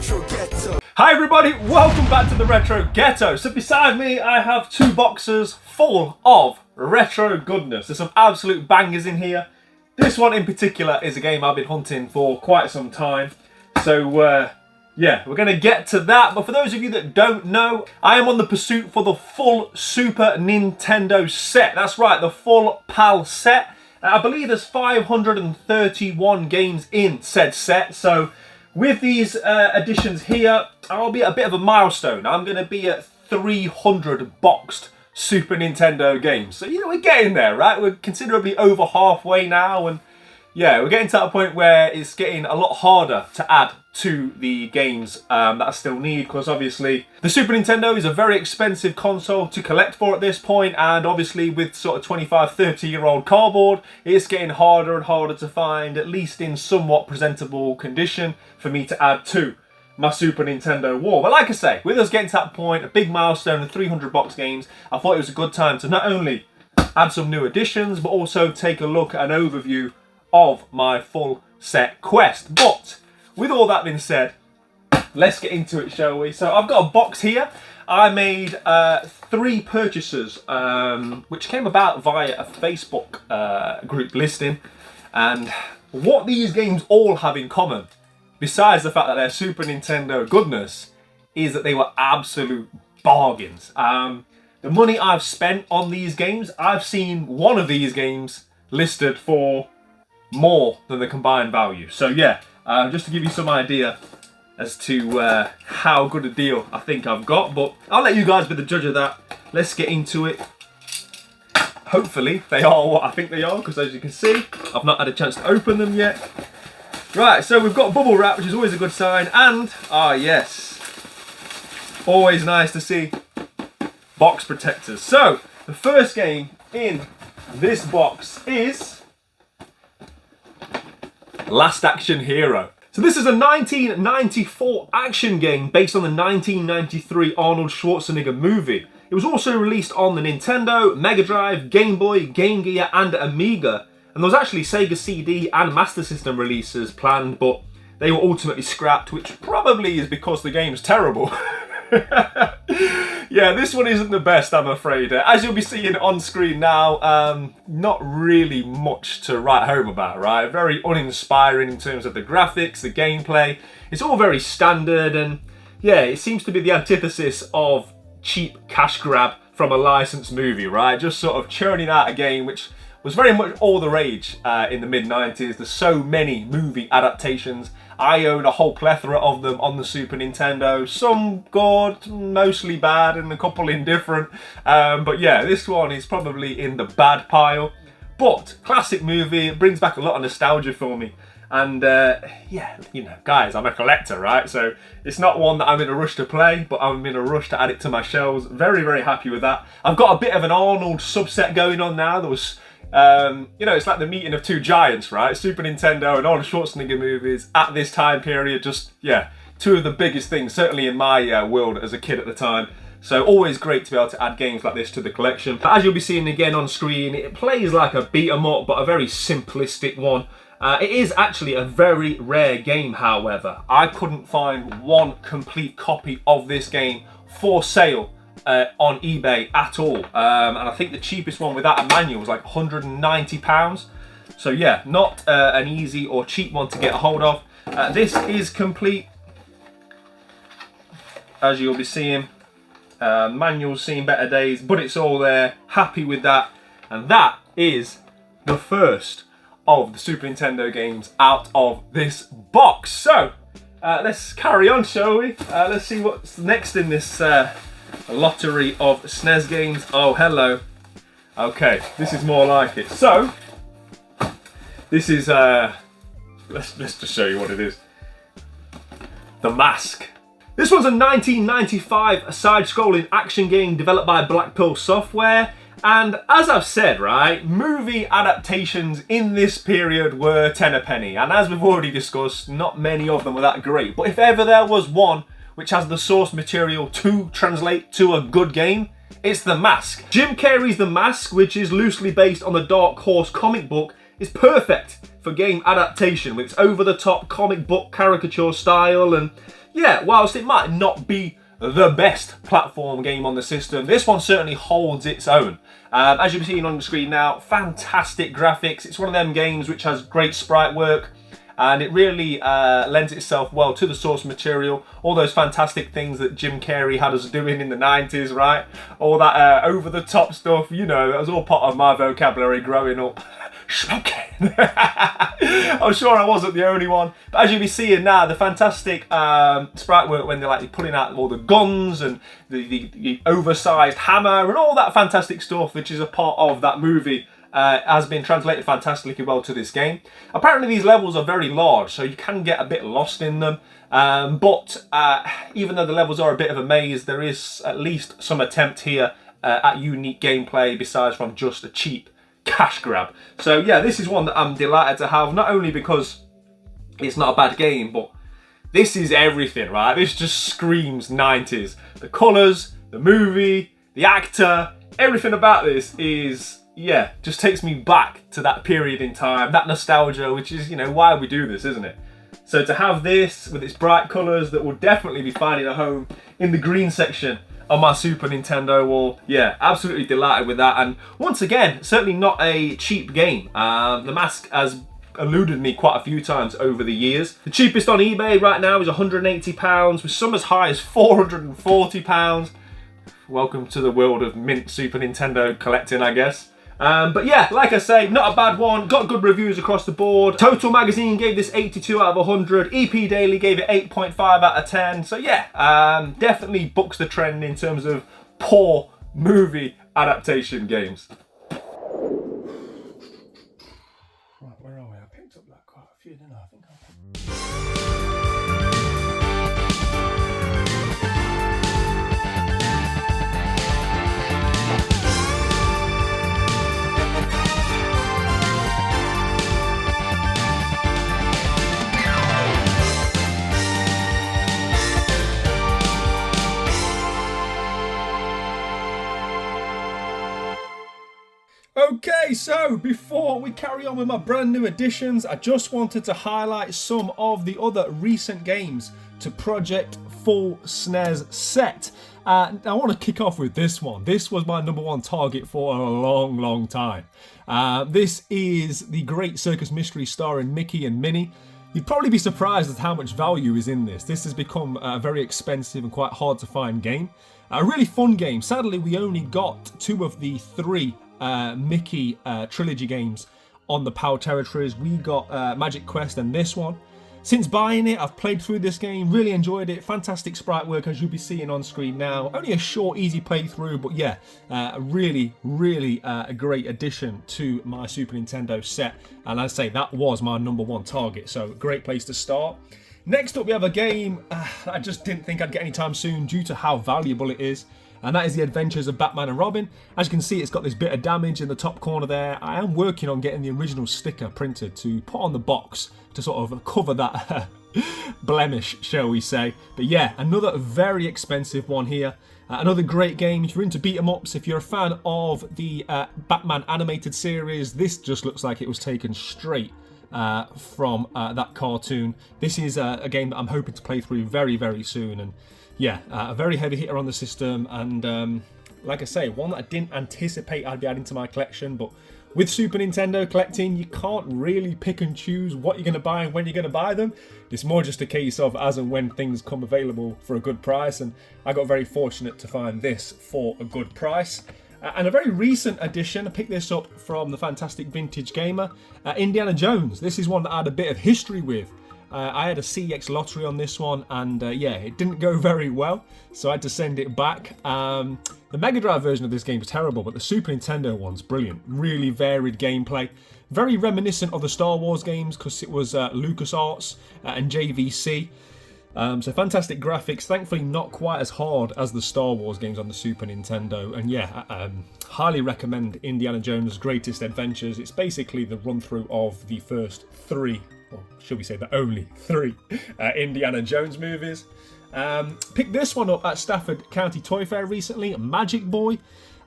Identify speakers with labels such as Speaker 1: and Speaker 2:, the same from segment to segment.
Speaker 1: Retro Ghetto.
Speaker 2: Hi everybody, welcome back to the Retro Ghetto. So beside me I have two boxes full of retro goodness. There's some absolute bangers in here. This one in particular is a game I've been hunting for quite some time. So yeah, we're going to get to that. But for those of you that don't know, I am on the pursuit for the full Super Nintendo set. That's right, the full PAL set. I believe there's 531 games in said set. So with these additions here, I'll be at a bit of a milestone. I'm going to be at 300 boxed Super Nintendo games. So, you know, we're getting there, right? We're considerably over halfway now. And yeah, we're getting to that point where it's getting a lot harder to add to the games that I still need, because obviously the Super Nintendo is a very expensive console to collect for at this point, and obviously with sort of 25-30-year-old cardboard, it's getting harder and harder to find, at least in somewhat presentable condition, for me to add to my Super Nintendo wall. But like I say, with us getting to that point, a big milestone of 300 box games, I thought it was a good time to not only add some new additions, but also take a look at an overview of my full set quest. But with all that being said, let's get into it, shall we? So I've got a box here. I made 3 purchases, which came about via a Facebook group listing. And what these games all have in common, besides the fact that they're Super Nintendo goodness, is that they were absolute bargains. The money I've spent on these games, I've seen one of these games listed for more than the combined value. So yeah, just to give you some idea as to how good a deal I think I've got, but I'll let you guys be the judge of that. Let's get into it. Hopefully they are what I think they are, because as you can see, I've not had a chance to open them yet. Right, so we've got bubble wrap, which is always a good sign, and yes, always nice to see box protectors. So the first game in this box is Last Action Hero. So this is a 1994 action game based on the 1993 Arnold Schwarzenegger movie. It was also released on the Nintendo, Mega Drive, Game Boy, Game Gear and Amiga. And there was actually Sega CD and Master System releases planned, but they were ultimately scrapped, which probably is because the game's terrible. Yeah, this one isn't the best, I'm afraid. As you'll be seeing on screen now, not really much to write home about, right? Very uninspiring in terms of the graphics, the gameplay. It's all very standard, and yeah, it seems to be the antithesis of cheap cash grab from a licensed movie, right? Just sort of churning out a game which was very much all the rage in the mid-90s. There's so many movie adaptations. I own a whole plethora of them on the Super Nintendo. Some good, mostly bad, and a couple indifferent. But yeah, this one is probably in the bad pile. But classic movie, it brings back a lot of nostalgia for me. And yeah, you know, guys, I'm a collector, right? So it's not one that I'm in a rush to play, but I'm in a rush to add it to my shelves. Very, very happy with that. I've got a bit of an Arnold subset going on now. There was you know, it's like the meeting of two giants, right? Super Nintendo and Arnold Schwarzenegger movies at this time period. Just, yeah, two of the biggest things, certainly in my world as a kid at the time. So always great to be able to add games like this to the collection. But as you'll be seeing again on screen, it plays like a beat 'em up, but a very simplistic one. It is actually a very rare game, however. I couldn't find one complete copy of this game for sale on eBay at all, and I think the cheapest one without a manual was like £190. So yeah, not an easy or cheap one to get a hold of. This is complete, as you'll be seeing. Manual's seen better days, but it's all there. Happy with that, and that is the first of the Super Nintendo games out of this box. So let's carry on, shall we? Let's see what's next in this lottery of SNES games. Oh, hello. Okay, this is more like it. So this is let's just show you what it is. The Mask. This one's a 1995 side-scrolling action game developed by Black Pearl Software. And as I've said, right, movie adaptations in this period were ten a penny. And as we've already discussed, not many of them were that great. But if ever there was one which has the source material to translate to a good game, it's The Mask. Jim Carrey's The Mask, which is loosely based on the Dark Horse comic book, is perfect for game adaptation with its over-the-top comic book caricature style, and yeah, whilst it might not be the best platform game on the system, this one certainly holds its own. As you've seen on the screen now, fantastic graphics. It's one of them games which has great sprite work, and it really lends itself well to the source material. All those fantastic things that Jim Carrey had us doing in the 90s, right? All that over-the-top stuff, you know, that was all part of my vocabulary growing up. Smoking. I'm sure I wasn't the only one. But as you'll be seeing now, the fantastic sprite work when they're like pulling out all the guns and the oversized hammer and all that fantastic stuff, which is a part of that movie, has been translated fantastically well to this game. Apparently these levels are very large, so you can get a bit lost in them. But even though the levels are a bit of a maze, there is at least some attempt here at unique gameplay besides from just a cheap cash grab. So yeah, this is one that I'm delighted to have, not only because it's not a bad game, but this is everything, right? This just screams 90s. The colours, the movie, the actor, everything about this is, yeah, just takes me back to that period in time, that nostalgia, which is, you know, why we do this, isn't it? So to have this with its bright colours that will definitely be finding a home in the green section on my Super Nintendo wall, yeah, absolutely delighted with that. And once again, certainly not a cheap game. The Mask has eluded me quite a few times over the years. The cheapest on eBay right now is £180, with some as high as £440. Welcome to the world of mint Super Nintendo collecting, I guess. But yeah, like I say, not a bad one. Got good reviews across the board. Total Magazine gave this 82 out of 100. EP Daily gave it 8.5 out of 10. So yeah, definitely bucks the trend in terms of poor movie adaptation games. Right, where are we? I picked up like quite a few, didn't I? Okay, so before we carry on with my brand new additions, I just wanted to highlight some of the other recent games to Project Full SNES set. I want to kick off with this one. This was my #1 target for a long time. This is the Great Circus Mystery starring Mickey and Minnie. You'd probably be surprised at how much value is in this. This has become a very expensive and quite hard to find game. A really fun game. Sadly, we only got 2 of the 3 Mickey trilogy games on the PAL territories. We got Magic Quest and this one. Since buying it, I've played through this game, really enjoyed it. Fantastic sprite work, as you'll be seeing on screen now. Only a short, easy playthrough, but yeah, really a great addition to my Super Nintendo set. And as I say, that was my #1 target, so great place to start. Next up, we have a game I just didn't think I'd get anytime soon due to how valuable it is. And that is The Adventures of Batman and Robin. As you can see, it's got this bit of damage in the top corner there. I am working on getting the original sticker printed to put on the box to sort of cover that blemish, shall we say. But yeah, another very expensive one here. Another great game if you're into beat 'em ups. If you're a fan of the Batman animated series, this just looks like it was taken straight from that cartoon. This is a game that I'm hoping to play through very soon, and yeah, a very heavy hitter on the system, and like I say, one that I didn't anticipate I'd be adding to my collection. But with Super Nintendo collecting, you can't really pick and choose what you're going to buy and when you're going to buy them. It's more just a case of as and when things come available for a good price, and I got very fortunate to find this for a good price. And a very recent addition, I picked this up from the fantastic Vintage Gamer, Indiana Jones. This is one that I had a bit of history with. I had a CX lottery on this one, and yeah, it didn't go very well, so I had to send it back. The Mega Drive version of this game is terrible, but the Super Nintendo one's brilliant. Really varied gameplay. Very reminiscent of the Star Wars games, because it was LucasArts and JVC. So fantastic graphics, thankfully not quite as hard as the Star Wars games on the Super Nintendo. And yeah, highly recommend Indiana Jones' Greatest Adventures. It's basically the run-through of the first 3, or should we say the only 3 Indiana Jones movies. Picked this one up at Stafford County Toy Fair recently, Magic Boy.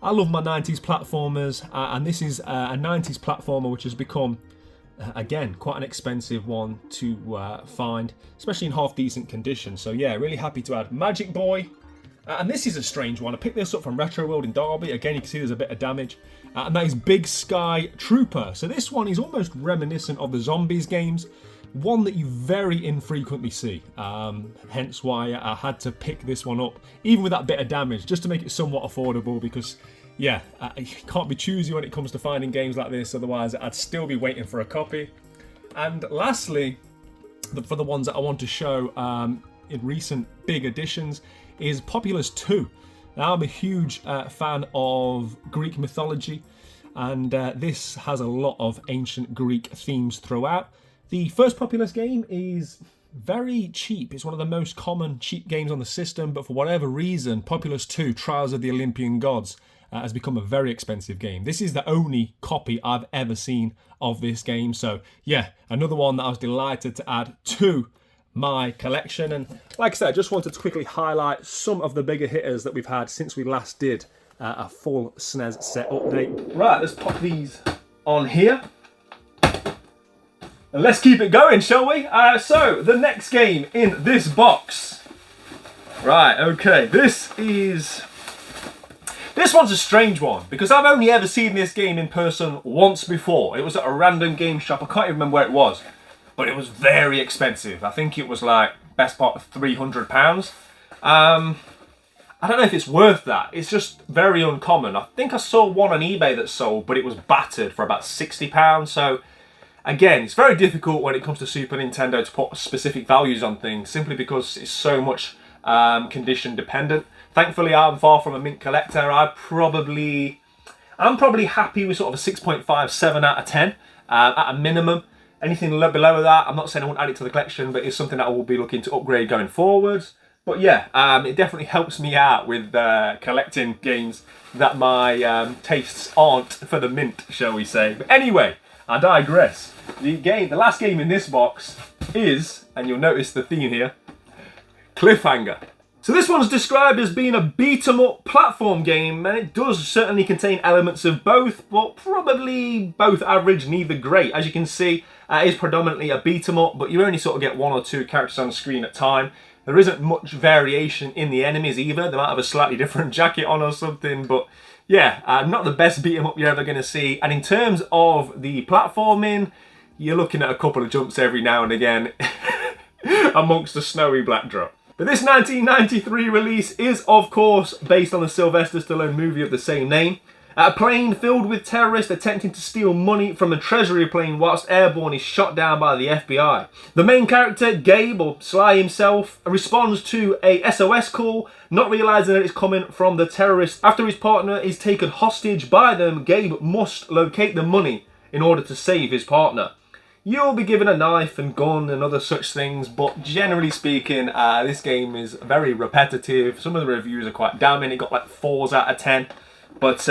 Speaker 2: I love my 90s platformers, and this is a 90s platformer which has become
Speaker 1: Again, quite an expensive one to find, especially in half decent condition. So yeah, really happy to add Magic Boy. And this is a strange one. I picked this up from Retro World in Derby. Again, you can see there's a bit of damage. And that is Big Sky Trooper. So this one is almost reminiscent of the Zombies games. One that you very infrequently see. Hence why I had to pick this one up, even with that bit of damage, just to make it somewhat affordable because, yeah, you can't be choosy when it comes to finding games like this. Otherwise, I'd still be waiting for a copy. And lastly, for the ones that I want to show in recent big editions, is Populous 2. Now, I'm a huge fan of Greek mythology, and this has a lot of ancient Greek themes throughout. The first Populous game is very cheap. It's one of the most common cheap games on the system, but for whatever reason, Populous 2, Trials of the Olympian Gods, has become a very expensive game. This is the only copy I've ever seen of this game, so yeah, another one that I was delighted to add to my collection. And like I said, I just wanted to quickly highlight some of the bigger hitters that we've had since we last did a full SNES set update.
Speaker 2: Right, let's pop these on here. And let's keep it going, shall we? So, the next game in this box. Right, okay, this one's a strange one, because I've only ever seen this game in person once before. It was at a random game shop, I can't even remember where it was. But it was very expensive. I think it was like, best part of £300. I don't know if it's worth that. It's just very uncommon. I think I saw one on eBay that sold, but it was battered for about £60. So, again, it's very difficult when it comes to Super Nintendo to put specific values on things, simply because it's so much condition dependent. Thankfully, I'm far from a mint collector. I'm probably happy with sort of a 6.5, 7 out of 10 at a minimum. Anything below that, I'm not saying I won't add it to the collection, but it's something that I will be looking to upgrade going forwards. But yeah, it definitely helps me out with collecting games that my tastes aren't for the mint, shall we say. But anyway, I digress. The last game in this box is, and you'll notice the theme here, Cliffhanger. So this one's described as being a beat-em-up platform game, and it does certainly contain elements of both, but probably both average, neither great. As you can see, it is predominantly a beat-em-up, but you only sort of get 1 or 2 characters on screen at a time. There isn't much variation in the enemies either. They might have a slightly different jacket on or something, but yeah, not the best beat-em-up you're ever going to see. And in terms of the platforming, you're looking at a couple of jumps every now and again amongst the snowy backdrop. But this 1993 release is, of course, based on the Sylvester Stallone movie of the same name. A plane filled with terrorists attempting to steal money from a treasury plane whilst airborne is shot down by the FBI. The main character, Gabe, or Sly himself, responds to a SOS call, not realising that it's coming from the terrorists. After his partner is taken hostage by them, Gabe must locate the money in order to save his partner. You'll be given a knife and gun and other such things, but generally speaking, this game is very repetitive. Some of the reviews are quite damning. It got like 4s out of 10. But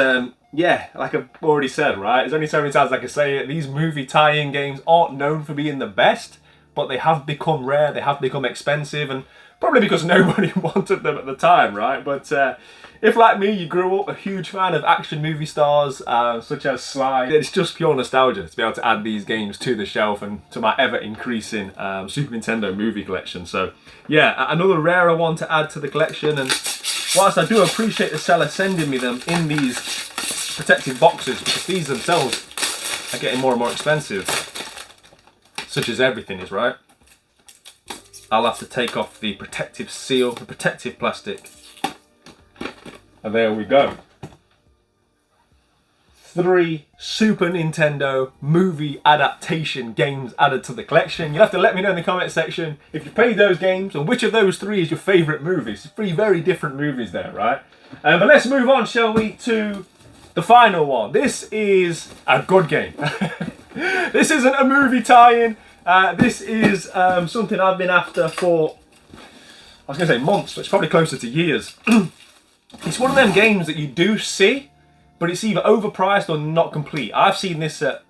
Speaker 2: yeah, like I've already said, right? There's only so many times I can say it. These movie tie-in games aren't known for being the best, but they have become rare. They have become expensive, and probably because nobody wanted them at the time, right? But if, like me, you grew up a huge fan of action movie stars such as Sly, it's just pure nostalgia to be able to add these games to the shelf and to my ever-increasing Super Nintendo movie collection. So yeah, another rarer one to add to the collection. And whilst I do appreciate the seller sending me them in these protective boxes, because these themselves are getting more and more expensive, such as everything is, right? I'll have to take off the protective seal, the protective plastic. And there we go. 3 Super Nintendo movie adaptation games added to the collection. You'll have to let me know in the comment section if you played those games and which of those 3 is your favourite movies. 3 very different movies there, right? But let's move on, shall we, to the final one. This is a good game. This isn't a movie tie-in. This is something I've been after for, I was going to say months, but it's probably closer to years. It's one of them games that you do see, but it's either overpriced or not complete. I've seen this at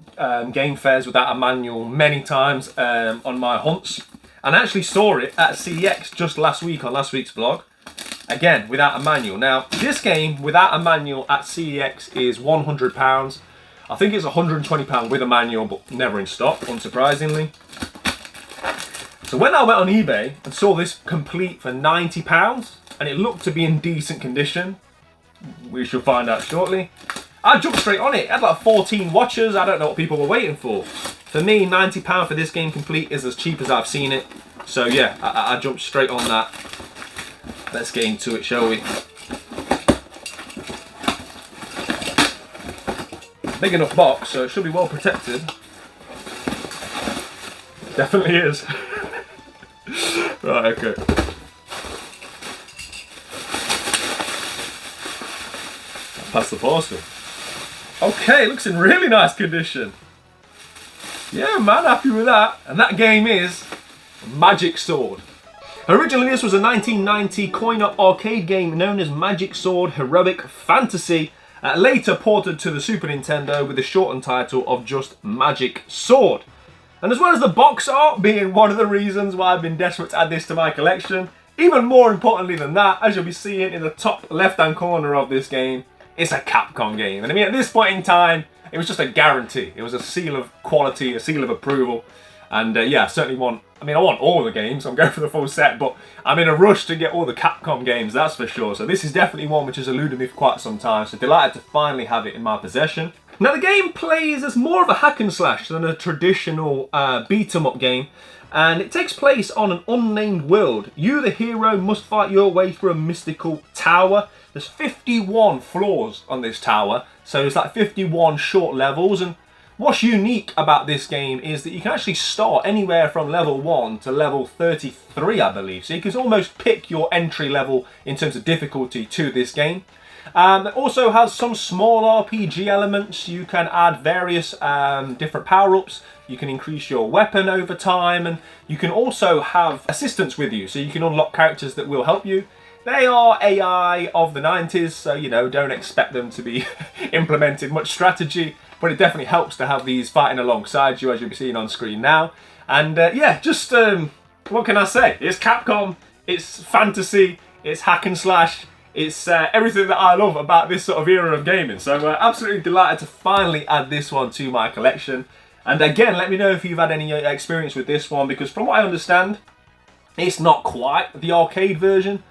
Speaker 2: game fairs without a manual many times on my hunts, and I actually saw it at CEX just last week on last week's vlog. Again, without a manual. Now, this game without a manual at CEX is £100. I think it's £120 with a manual, but never in stock, unsurprisingly. So when I went on eBay and saw this complete for £90, and it looked to be in decent condition, we shall find out shortly, I jumped straight on it. It had like 14 watches. I don't know what people were waiting for. For me, £90 for this game complete is as cheap as I've seen it. So yeah, I jumped straight on that. Let's get into it, shall we? Big enough box, so it should be well protected. Definitely is. Right, okay. Pass the parcel. Okay, looks in really nice condition. Yeah, man, happy with that. And that game is Magic Sword. Originally, this was a 1990 coin-op arcade game known as Magic Sword Heroic Fantasy, later ported to the Super Nintendo with the shortened title of just Magic Sword. And as well as the box art being one of the reasons why I've been desperate to add this to my collection, even more importantly than that, as you'll be seeing in the top left-hand corner of this game, it's a Capcom game. And I mean, at this point in time, it was just a guarantee. It was a seal of quality, a seal of approval. And yeah, I certainly want, I want all the games, so I'm going for the full set, but I'm in a rush to get all the Capcom games, that's for sure. So this is definitely one which has eluded me for quite some time, so delighted to finally have it in my possession. Now the game plays as more of a hack and slash than a traditional beat 'em up game, and it takes place on an unnamed world. You, the hero, must fight your way through a mystical tower. There's 51 floors on this tower, so it's like 51 short levels, and what's unique about this game is that you can actually start anywhere from level 1 to level 33, I believe. So you can almost pick your entry level in terms of difficulty to this game. It also has some small RPG elements. You can add various different power-ups. You can increase your weapon over time, and you can also have assistants with you, so you can unlock characters that will help you. They are AI of the 90s, so you know, don't expect them to be implemented much strategy, but it definitely helps to have these fighting alongside you, as you'll be seeing on screen now. And yeah, just what can I say? It's Capcom, it's fantasy, it's hack and slash, it's everything that I love about this sort of era of gaming. So absolutely delighted to finally add this one to my collection. And again, let me know if you've had any experience with this one, because from what I understand, it's not quite the arcade version,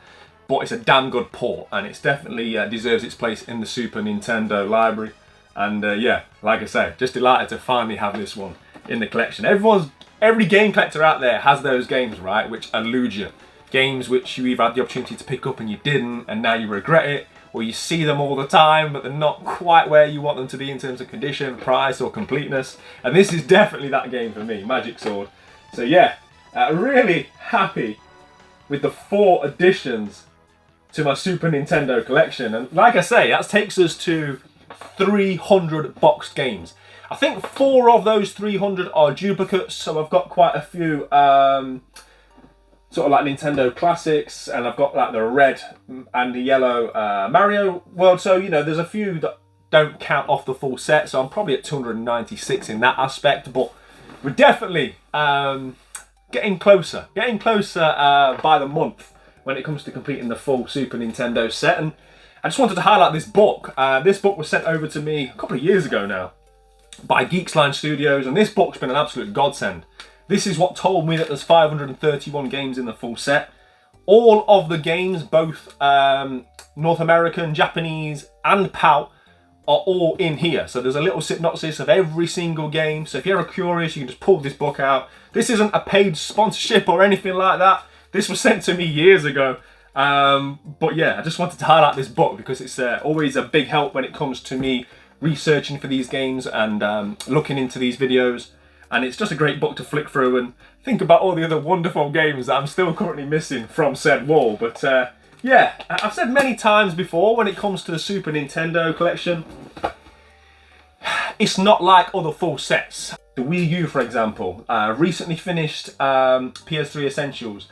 Speaker 2: but it's a damn good port, and it's definitely deserves its place in the Super Nintendo library. And yeah, like I say, just delighted to finally have this one in the collection. Every game collector out there has those games, right, which elude you. Games which you either had the opportunity to pick up and you didn't, and now you regret it, or you see them all the time, but they're not quite where you want them to be in terms of condition, price, or completeness. And this is definitely that game for me, Magic Sword. So yeah, really happy with the 4 additions to my Super Nintendo collection. And like I say, that takes us to 300 boxed games. I think 4 of those 300 are duplicates, so I've got quite a few sort of like Nintendo classics, and I've got like the red and the yellow Mario World, so you know, there's a few that don't count off the full set, so I'm probably at 296 in that aspect, but we're definitely getting closer by the month when it comes to completing the full Super Nintendo set. And I just wanted to highlight this book. This book was sent over to me a couple of years ago now by Geeksline Studios, and this book's been an absolute godsend. This is what told me that there's 531 games in the full set. All of the games, both North American, Japanese, and PAL, are all in here. So there's a little synopsis of every single game. So if you're ever curious, you can just pull this book out. This isn't a paid sponsorship or anything like that. This was sent to me years ago. But yeah, I just wanted to highlight this book because it's always a big help when it comes to me researching for these games and looking into these videos. And it's just a great book to flick through and think about all the other wonderful games that I'm still currently missing from said wall. But yeah, I've said many times before, when it comes to the Super Nintendo collection, it's not like other full sets. The Wii U, for example, recently finished PS3 Essentials.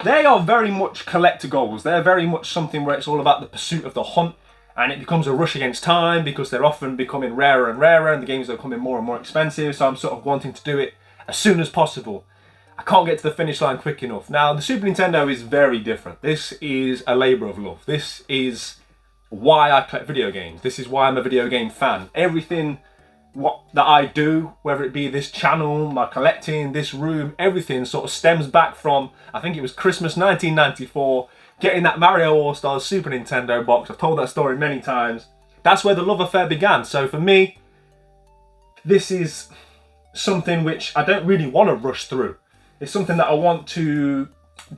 Speaker 2: They are very much collector goals. They're very much something where it's all about the pursuit of the hunt, and it becomes a rush against time because they're often becoming rarer and rarer and the games are becoming more and more expensive, so I'm sort of wanting to do it as soon as possible. I can't get to the finish line quick enough. Now, the Super Nintendo is very different. This is a labour of love. This is why I collect video games. This is why I'm a video game fan. Everything what that I do, whether it be this channel, my collecting, this room, everything sort of stems back from, I think it was Christmas 1994, getting that Mario All-Stars Super Nintendo box. I've told that story many times. That's where the love affair began. So for me, this is something which I don't really want to rush through. It's something that I want to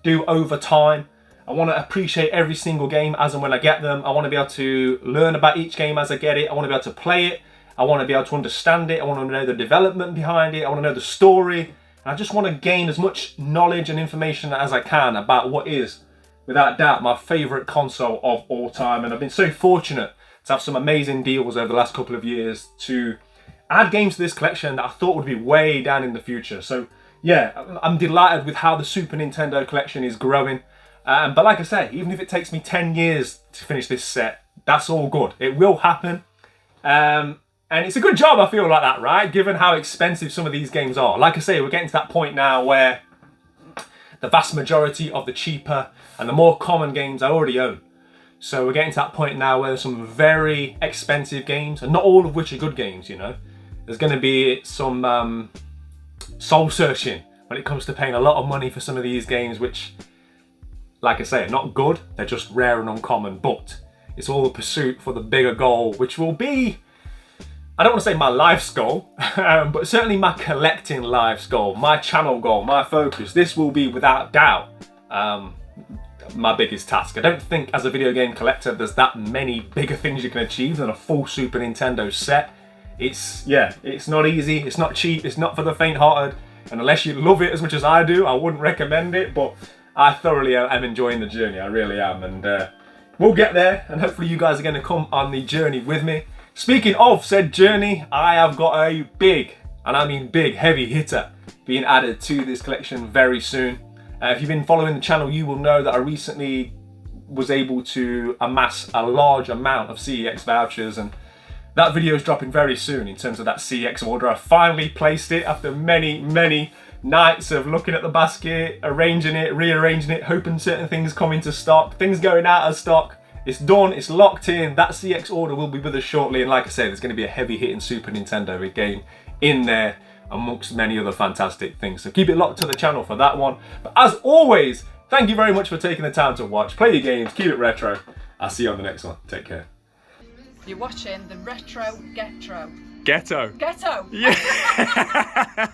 Speaker 2: do over time. I want to appreciate every single game as and when I get them. I want to be able to learn about each game as I get it. I want to be able to play it. I want to be able to understand it. I want to know the development behind it. I want to know the story. And I just want to gain as much knowledge and information as I can about what is, without doubt, my favourite console of all time. And I've been so fortunate to have some amazing deals over the last couple of years to add games to this collection that I thought would be way down in the future. So yeah, I'm delighted with how the Super Nintendo collection is growing. But like I say, even if it takes me 10 years to finish this set, that's all good. It will happen. And it's a good job, I feel like that, right? Given how expensive some of these games are. Like I say, we're getting to that point now where the vast majority of the cheaper and the more common games I already own. So we're getting to that point now where there's some very expensive games, and not all of which are good games, you know. There's going to be some soul searching when it comes to paying a lot of money for some of these games, which, like I say, are not good. They're just rare and uncommon, but it's all the pursuit for the bigger goal, which will be, I don't want to say my life's goal, but certainly my collecting life's goal, my channel goal, my focus. This will be, without doubt, my biggest task. I don't think as a video game collector there's that many bigger things you can achieve than a full Super Nintendo set. It's not easy, it's not cheap, it's not for the faint-hearted, and unless you love it as much as I do, I wouldn't recommend it, but I thoroughly am enjoying the journey, I really am, and we'll get there, and hopefully you guys are going to come on the journey with me. Speaking of said journey, I have got a big, and I mean big, heavy hitter being added to this collection very soon. If you've been following the channel, you will know that I recently was able to amass a large amount of CEX vouchers, and that video is dropping very soon in terms of that CEX order. I finally placed it after many, many nights of looking at the basket, arranging it, rearranging it, hoping certain things come into stock, things going out of stock. It's done, it's locked in, that CX order will be with us shortly, and like I said, there's going to be a heavy hitting Super Nintendo game in there, amongst many other fantastic things. So keep it locked to the channel for that one. But as always, thank you very much for taking the time to watch. Play your games, keep it retro. I'll see you on the next one. Take care.
Speaker 3: You're watching the Retro Ghetto.
Speaker 1: Ghetto.
Speaker 3: Ghetto!
Speaker 1: Yeah.